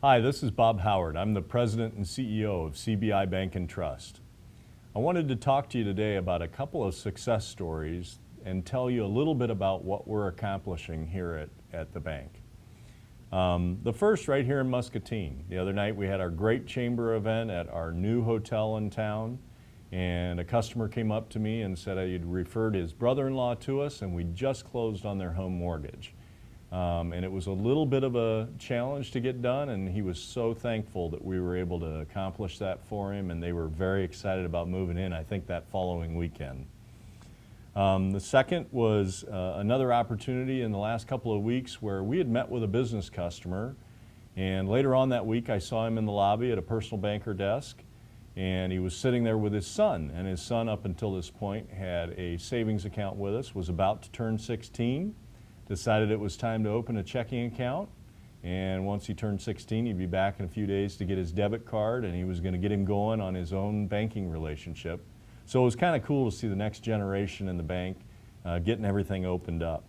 Hi, this is Bob Howard. I'm the President and CEO of CBI Bank and Trust. I wanted to talk to you today about a couple of success stories and tell you a little bit about what we're accomplishing here at the bank. The first right here in Muscatine. The other night we had our great chamber event at our new hotel in town, and a customer came up to me and said he'd referred his brother-in-law to us, and we just closed on their home mortgage. And it was a little bit of a challenge to get done, and he was so thankful that we were able to accomplish that for him, and they were very excited about moving in, I think, that following weekend. The second was another opportunity in the last couple of weeks where we had met with a business customer, and later on that week I saw him in the lobby at a personal banker desk, and he was sitting there with his son, and his son up until this point had a savings account with us, was about to turn 16, decided it was time to open a checking account, and once he turned 16 he'd be back in a few days to get his debit card, and he was going to get him going on his own banking relationship. So it was kind of cool to see the next generation in the bank getting everything opened up.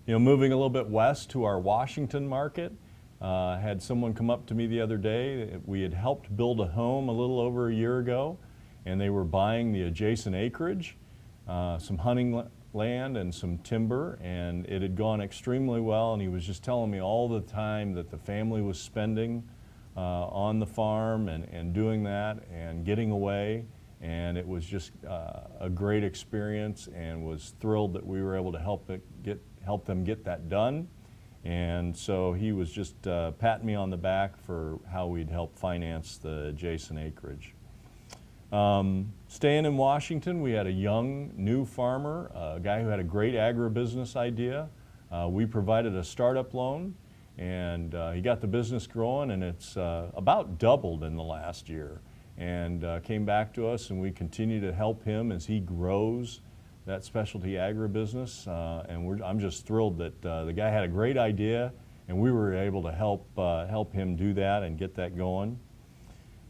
You know, moving a little bit west to our Washington market, had someone come up to me the other day. We had helped build a home a little over a year ago, and they were buying the adjacent acreage, some hunting land and some timber, and it had gone extremely well, and he was just telling me all the time that the family was spending on the farm and doing that and getting away, and it was just a great experience, and was thrilled that we were able to help them get that done. And so he was just patting me on the back for how we'd help finance the adjacent acreage. Staying in Washington, we had a young, new farmer, a guy who had a great agribusiness idea. We provided a startup loan, and he got the business growing, and it's about doubled in the last year. And came back to us, and we continue to help him as he grows that specialty agribusiness. And I'm just thrilled that the guy had a great idea, and we were able to help him do that and get that going.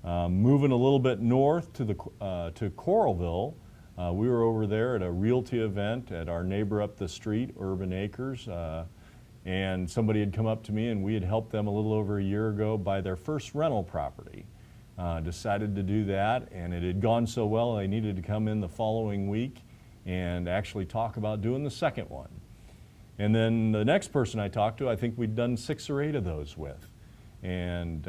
Moving a little bit north to Coralville, we were over there at a realty event at our neighbor up the street, Urban Acres, and somebody had come up to me, and we had helped them a little over a year ago buy their first rental property. Decided to do that, and it had gone so well they needed to come in the following week and actually talk about doing the second one. And then the next person I talked to, I think we'd done 6 or 8 of those with. And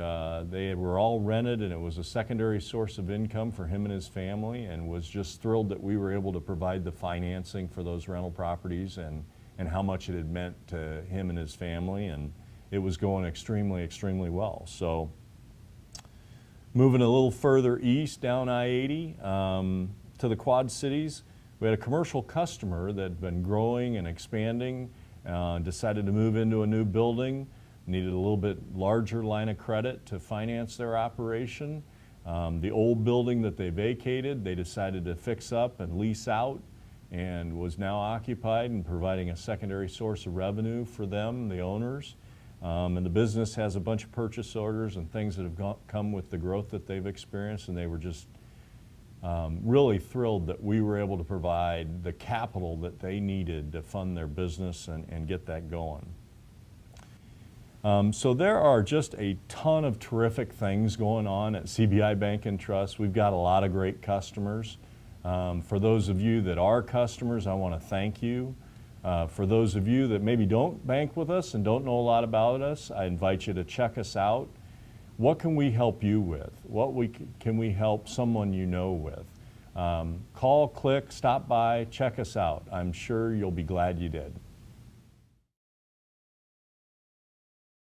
they were all rented, and it was a secondary source of income for him and his family, and was just thrilled that we were able to provide the financing for those rental properties, and how much it had meant to him and his family, and it was going extremely, extremely well. So moving a little further east down I-80 to the Quad Cities, we had a commercial customer that had been growing and expanding, decided to move into a new building, needed a little bit larger line of credit to finance their operation. The old building that they vacated, they decided to fix up and lease out, and was now occupied and providing a secondary source of revenue for them, the owners. And the business has a bunch of purchase orders and things that have come with the growth that they've experienced, and they were just really thrilled that we were able to provide the capital that they needed to fund their business and get that going. So there are just a ton of terrific things going on at CBI Bank and Trust. We've got a lot of great customers. For those of you that are customers, I want to thank you. For those of you that maybe don't bank with us and don't know a lot about us, I invite you to check us out. What can we help you with? Can we help someone you know with? Call, click, stop by, check us out. I'm sure you'll be glad you did.